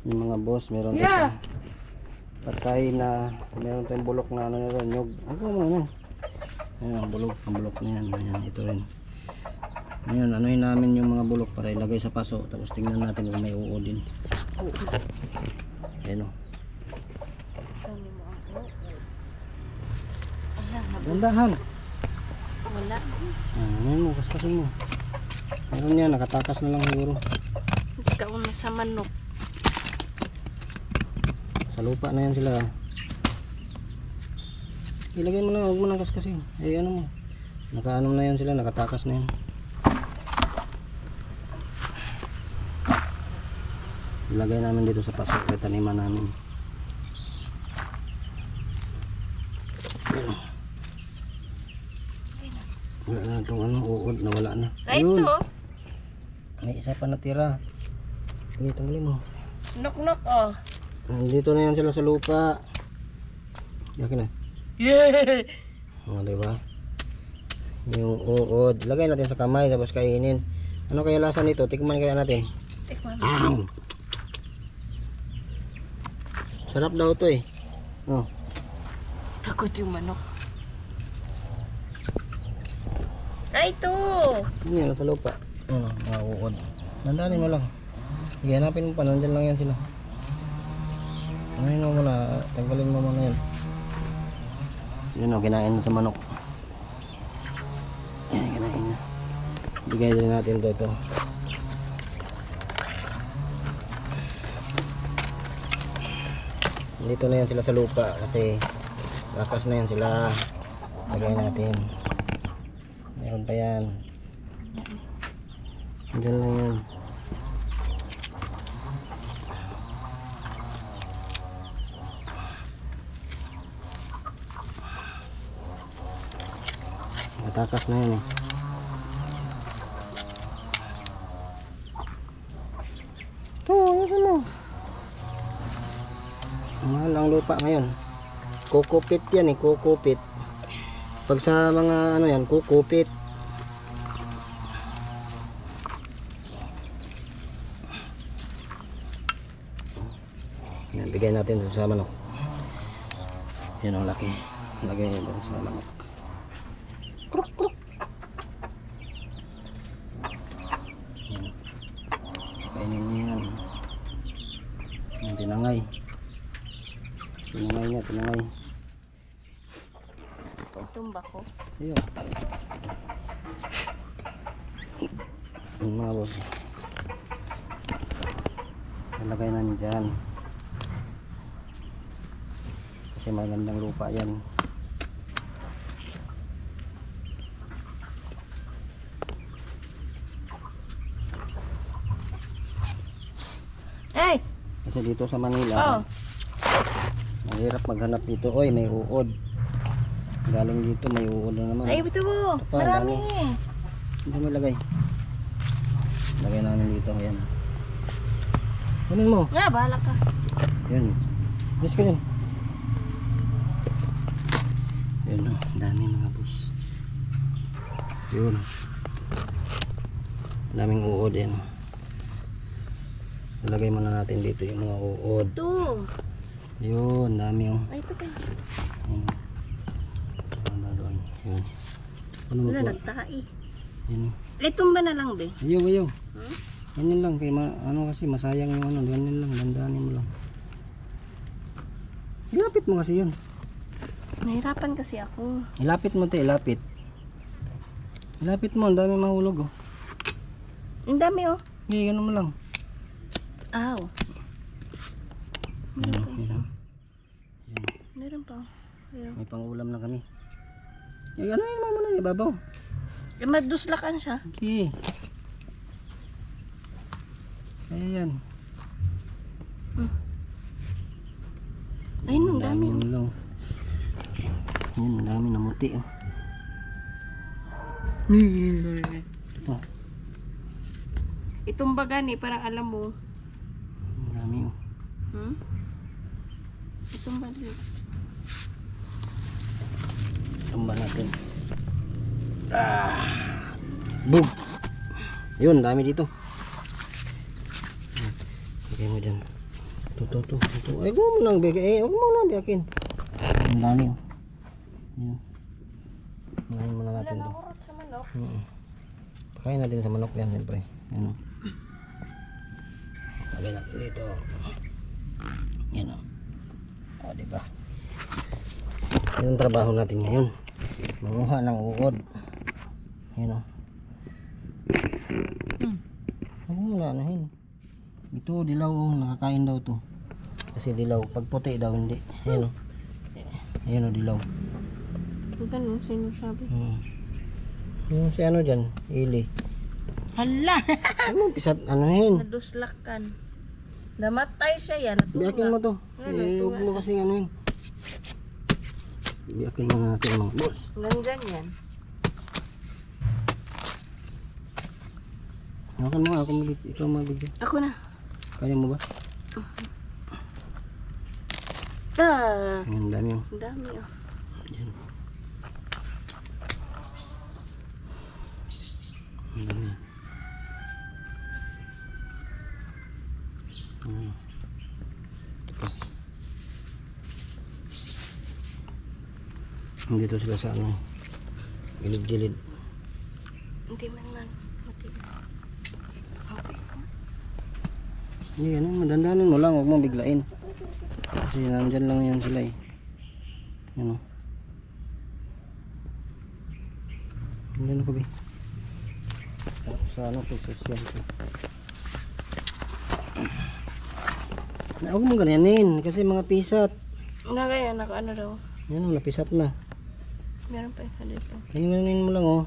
Yung mga boss, meron tayong patay na, meron tayong bulok na ano na rin, nyug. Ako naman. Ayan, ang bulok na yan. Ayan, ito rin. Ngayon, anuhin namin yung mga bulok para ilagay sa paso. Tapos tingnan natin kung may uod din. Ayan o. Gandahan. Wala. Ayan mo, kaskasin mo. Meron yan, nakatakas na lang siguro. Ikaw na sa manok. Sa lupa na yan sila. Ilagay mo na, huwag mo nang kaskasin. Eh ano mo. Nakaano na yan sila, nakatakas na yan. Ilagay namin dito sa paso, kaya taniman namin. Wala na itong ano, uod na wala na. Ayun. Ito. May isa pa natira. Sige, tanggalin mo. Nok-nok oh. Nandito na yan sila sa lupa. Yakin na. Yeah. O, diba? Yung uod. Lagay natin sa kamay tapos kainin. Ano kaya lasa nito? Tikman kaya natin. Tikman. Sarap daw to eh. Oh. Takot yung manok. Ay, ito. Yun yan, nasa lupa. Mga uod. Nandanin mo lang. Sige, hanapin mo pa. Nandyan lang yan sila. Ano mo muna. Tanggalin mo muna yan. Yun o, kinain sa manok. Ayan, kinain niya. Bigay din natin ito. Dito na yan sila sa lupa kasi lakas na yan sila. Lagay natin. Meron pa yan. Diyan lang yan. Matakas na yan eh. Ito, yun mo. Mahal ang lupa ngayon. Kukupit yan eh, kukupit. Pag sa mga ano yan, kukupit. Yan, bigay natin sa manok. Yan ang laki. Lagay natin sa manok. Kruk, kruk. Yan. Kainin niya yan. Yan, tinangay. Tinangay niya, tinangay. Tumba ko. Ayun. Yung mga boss. Nalagay namin dyan. Kasi magandang lupa yan. Hey! Kasi dito sa Manila, mahirap maghanap dito. Oy, may uod. Galing dito, may uod na naman. Ay, ito mo. Ito pa, Marami. Hindi mo lagay. Lagay namin dito. Ayan. Kunin mo. Nga, bahala ka. Yun. Yes ka dyan. Yun o. Dami mga boss. Yun. Daming uod yan. Ilagay muna natin dito yung mga uod. Ito. Yun. Dami o. Ay, ito pa. Yun. Yun. Ano mo Wala, po? nagtae. Yun. Ay, tumba na lang, be. Ayaw, ayaw. Hmm? Ganyan lang. Kay ano kasi masayang yung ano. Ganyan lang. Dandanin mo lang. Ilapit mo kasi yun. Nahirapan kasi ako. Ilapit mo te, ilapit. Ilapit mo, ang dami mahulog oh. Ang dami, oh. Hindi, ganun mo lang. Aw. Meron pa isa. Yan. Meron pa. Meron. May pangulam na kami. Yan, ano mo muna, ibabaw. Eh, maduslakan siya. Okay. Ayan. Ayun, ang dami. Ang lang. Yan, ang dami na muti oh. Oh, Itong baga ni, para alam mo. ang dami oh. Hmm? Itong baga. Tumba natin. Boom! Yun, dami dito. Lagay mo dyan. Ito. Ay, huwag mo nang bigay. Huwag mo nang biyakin. Ang dami oh. Ayan. Ngayon muna natin to. Nahurot sa manok. Pakain natin sa manok yan, siyempre. Ayan o. Lagay natin dito. Yan o. O, diba? Yan ang trabaho natin ngayon. Manguha ng uod. Yan o. Ano wala anahin. Ito, dilaw o. Nakakain daw to. Kasi dilaw. Pag puti daw, hindi. Ayan o. Ayan o, dilaw. Ganun, sino sabi? Yung si ano dyan, Ili. Hala! Ano mo pisat, anuhin? Naduslakan. Namatay siya yan. Biyakin mo to. Ano, Huwag mo kasi anuhin. Biyakin mo natin mga boss. Nandyan yan. Hawakan mo, ako mabigyan. Ikaw mabigyan. Ako na. Kaya mo ba? Ang dami oh. Ang dami oh. Yan. Ang dami. Dito sila sa ano, gilid-gilid. Hindi man. Matigas. Hindi, ano, madandanan mo lang, huwag mo biglain. Kasi nandyan lang yan sila eh. Yan o. Nandyan ako, be. Sa ano, social ko. Huwag mo ganyanin, kasi mga pisat. Kaya naka-ano daw. Yan o, napisat na. Meron pa isa dito. Ganyanin mo lang o.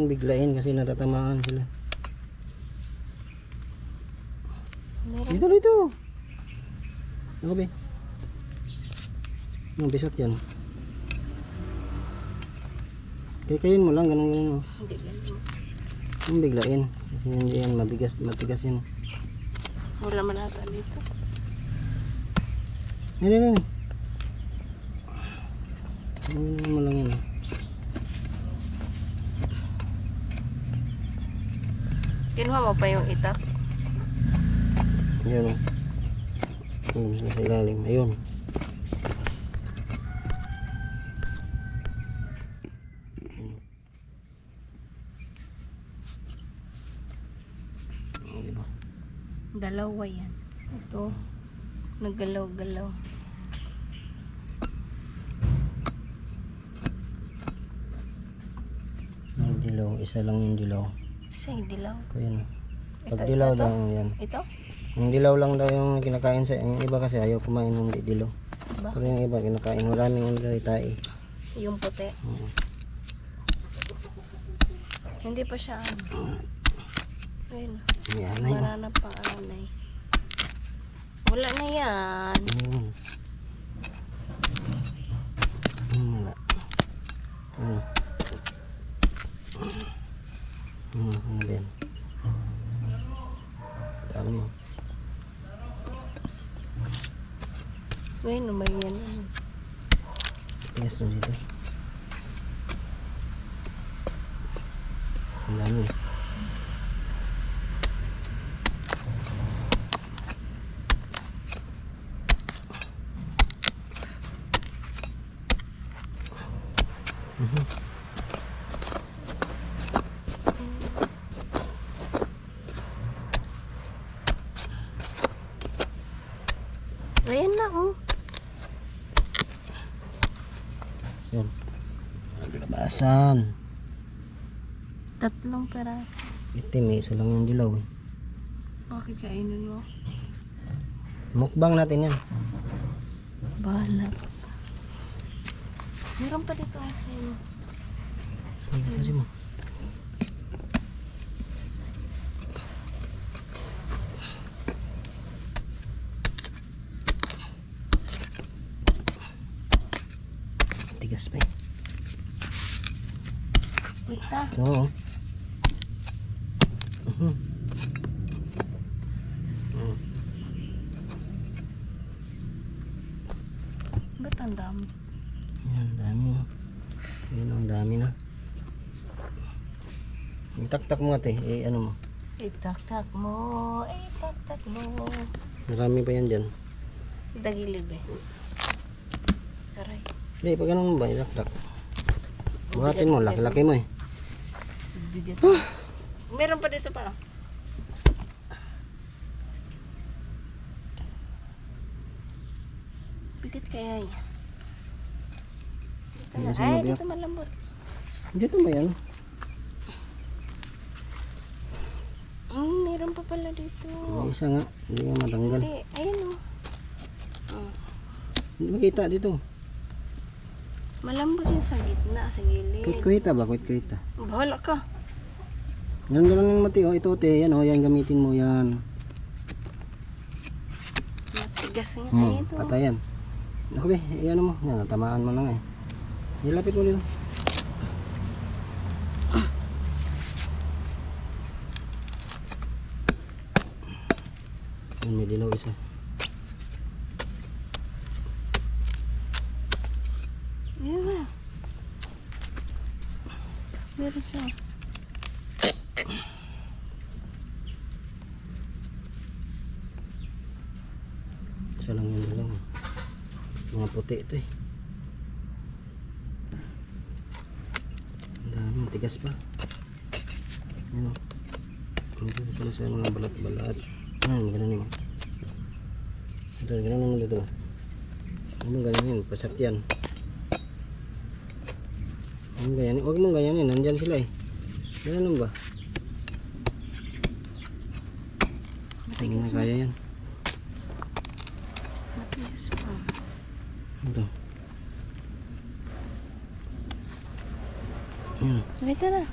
Biglain kasi natatamaan sila. Meron. Dito. Ako, be. Ang bisat yan. Kayin mo lang, ganun mo. Hindi ganun. Ang biglain. Kasi hindi yan, matigas yan. Wala man ata dito. Yan. Ganun mo lang yan. Kinuha mo pa yung itak. Yan o. Ayun, sa ilalim. Ayun. Diba? Dalawa yan. Ito. Naggalaw-galaw. May dilaw. Isa lang yung dilaw. Isa yung dilaw. Ayun. Pag Ito, dilaw ito? daw yan. Ito? Yung dilaw lang daw yung kinakain sa yung iba kasi ayaw kumain ng di dilaw. Ba? Pero yung iba kinakain. Maraming ano daw tae. Yung puti. Hindi pa siya ano. Ayun. Yan na yun. Wala na pang anay. Wala na yan. Ayun. Wala. Ano? Ano din? Dami. Ayun, may yan. Tigas na dito. Ang dami. Ayan na oh. Yun. Naglabasan. 3 peraso. Itim eh. Isa lang yung dilaw eh. Bakit kainin mo? Mukbang natin yan. Bahala. Meron pa dito kasi. Kasi mo. Tigas pa eh. Kita. Oo. Ba't ang dami? Yan, dami oh. Yan ang dami na. Itaktak mo ate, ano mo. Itak-tak mo, itak-tak mo. Marami pa yan dyan. Dagilid ba? Aray. Hindi, pag ganun mo ba, itaktak. Buhatin mo, laki-laki mo eh. Bigat. Meron pa dito pa. Bigat kaya yan. Dito na. Hindi, Ay, sinabi dito malambot. Dito mo yan. Meron pa pala dito. May isa nga, hindi nga matanggal. Hindi, ayun o. Hindi makita dito. Malambot yung sa gitna, sa gilid. Kuit-kuita ba? Kuit-kuita. Bahala ka. Ganun yung mati, oh. Ito, te. Yan, oh. Yan, gamitin mo yan. Matigas nga. Ay, ito. Patayan. Ako, be. Yan mo. Yan, tamaan mo na nga eh. Nilapit mo dito. Yan, may dilaw isa. Ayun na. Meron siya. Isa lang yung dilaw. Mga puti ito eh. Ang dami, matigas pa. Yan o. Dito sila sa mga balat-balat. Ano, ganun yun. Ito, ganun naman dito. Huwag mong ganyanin, pasat yan. Huwag mong ganyanin, nandyan sila eh. Ganun ba? Hindi na kaya yan. Matigas pa. Ito. Yan. Wait na.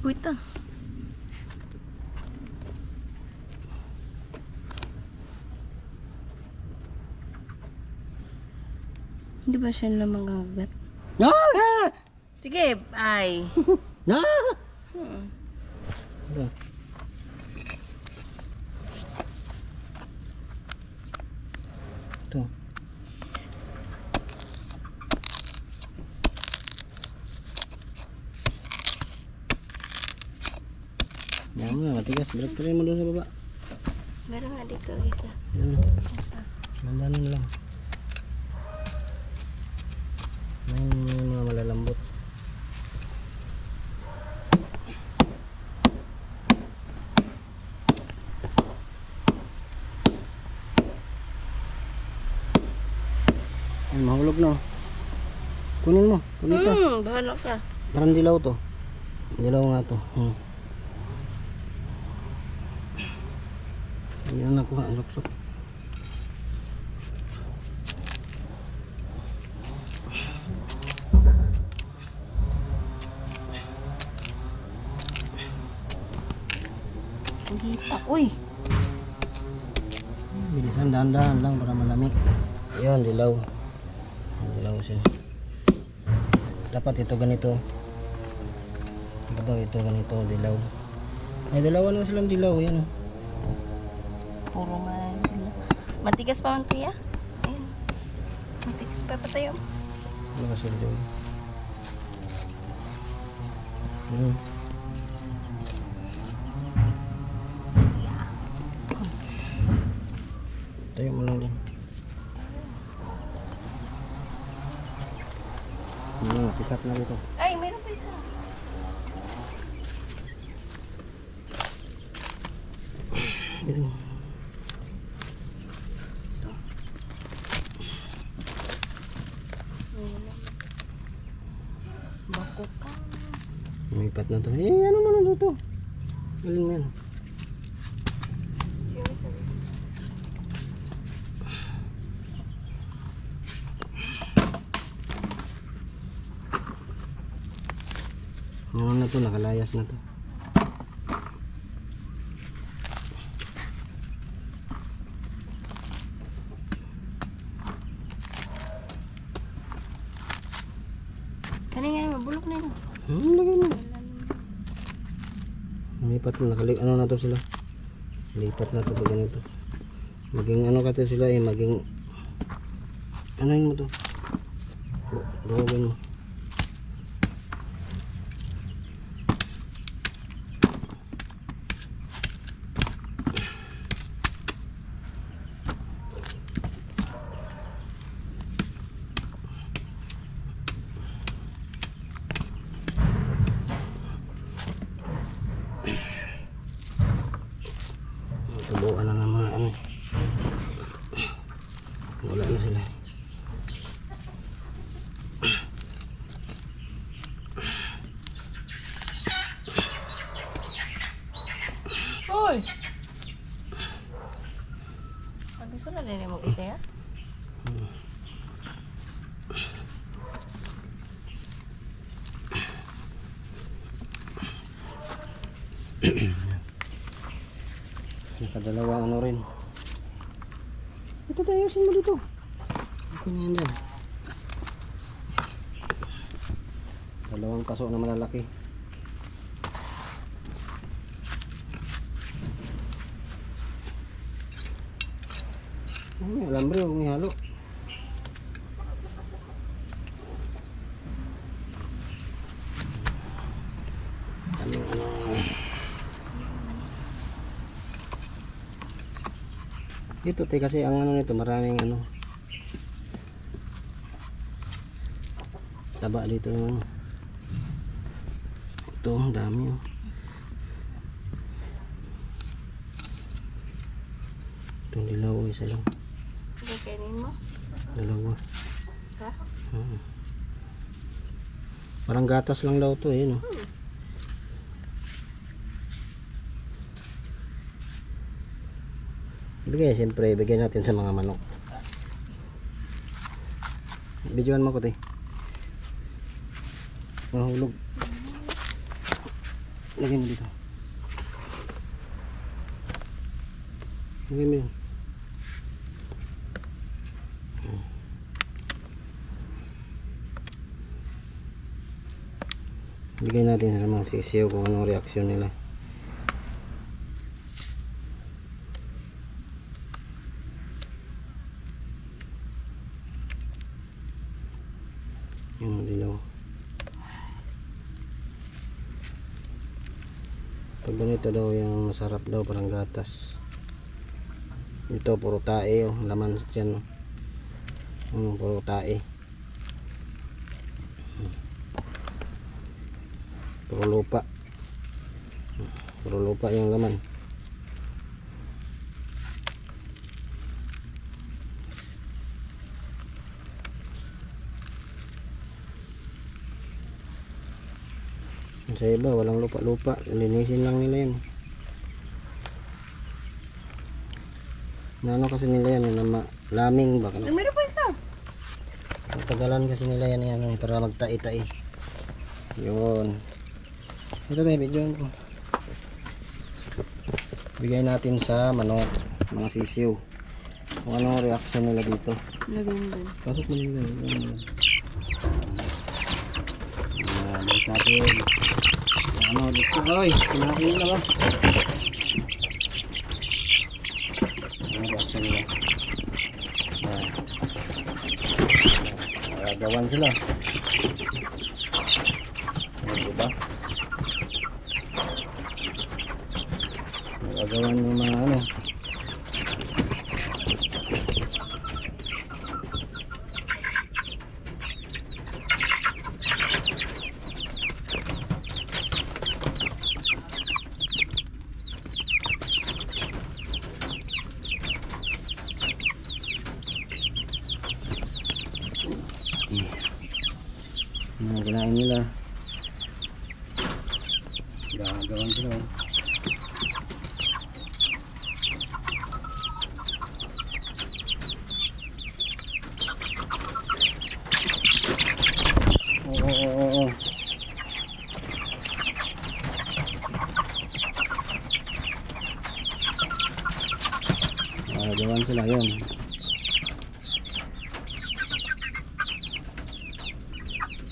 Wait na. Hindi ba siya na magagat? Ah! Sige, ay. Ah! Ito. Ito. Yan mo na, matigas. Balik mo doon sa baba. Meron nga dito isa. Yan. Landanan lang. May mga malalambot. Ay, mahulog na. Kunin mo. Kunin ito. Bahala ka. Parang dilaw to. Dilaw nga to. Hindi na nakuha. Luksok. Hindi pa. Uy! Bilisan, dahan-dahan lang para malami. Ayun, dilaw. Dilaw siya. Dapat ito ganito. Ito ganito, dilaw. May dalawa na silang dilaw. Yan o. Puro man. Matigas pa man tiya. Ayun. Matigas pa tayo. Ano kasi dilaw? Hmm. Tayo mo lang din. Pisat na dito. Ay, meron pa isa. Dito. Bako pa. Lumipat na to. Eh, ano man na to? Galing mo yan. Yung isa. Ano na to? Nakalayas na to. Kanina mabulok na yun. Lagay mo. Lumipat mo. Ano na to sila? Lipat na to pag ganito. Maging ano ka to sila eh. Maging ano yun mo to? Durugin mo. Tubuan na ng mga ano. Wala na sila. Hoy! Gusto na rin mo isa ya? Nakadalawa ano rin. Ito tayo, ayusin mo dito. Okay na yan dyan. Dalawang paso na malalaki. May alambre, huwag may halo. Kaming ano. Dito te kasi ang ano nito maraming ano. Taba dito ng ano. Ito ang dami oh. Itong dilaw isa lang. Hindi kainin mo? Dalawa. Ha? Parang gatas lang daw to eh no. Bigay, siyempre, bigyan natin sa mga manok. Videoan mo ko, te. Mahulog. Lagyan mo dito. Lagyan mo yun. Bigyan natin sa mga sisiyo kung anong reaksyon nila. Yung dilaw. Pag ganito daw yung masarap daw parang gatas. Ito puro tae oh, laman dyan oh. Puro tae. Puro lupa. Puro lupa yung laman. Sa iba walang lupa-lupa, linisin lang nila yan. Naano kasi nila yan na laming baka no? Meron pa isa. Matagalan kasi nila yan para magtai-tai. Yun. Ito tayo video ko. Bigay natin sa manok, mga sisiw. Kung anong reaction nila dito. Lagyan mo din. Pasok mo nila. Balik natin. Ano, dito oy, kinain nila ba? Ano reaction nila? Gawan sila. Diba? Gawan yung mga ano. Kinain nila. Gagawan sila. Oo. Gagawan sila yun.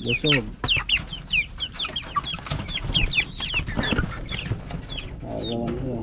Busog. Gagawan sila.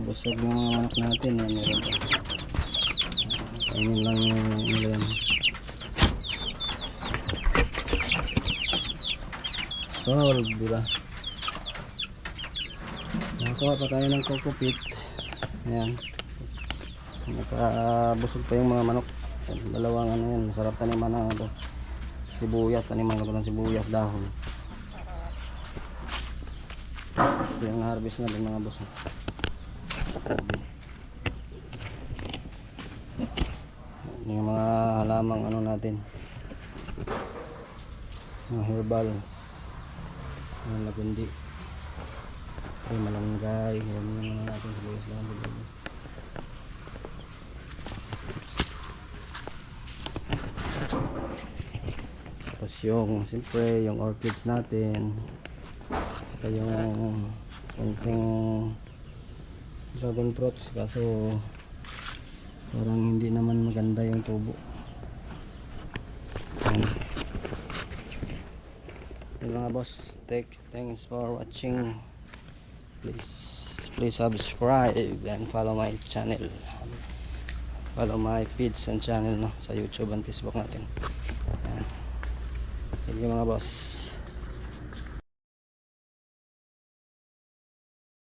Busog yung mga manok natin. Yan, meron pa. Kainin lang nila yan. Solve, diba? Nakakuha pa tayo ng kokopit. Ayan. Nakabusog pa yung mga manok. Dalawang ano yan. Masarap taniman na ito. Sibuyas. Taniman ko ito ng sibuyas dahon. Ito yung harvest natin mga boss. Yung mga halamang ano natin. Mga herbals. Mga lagundi. Ay, malunggay. Yan yung mga natin. Sibuyas lang. Sibuyas. Tapos yung, siyempre, yung orchids natin. Saka yung konting dragon fruits. Kaso, parang hindi naman maganda yung tubo. Yun mga boss, thanks for watching. Please subscribe and follow my channel, follow my feeds and channel, no, sa YouTube and Facebook natin. Yan. Thank you mga boss.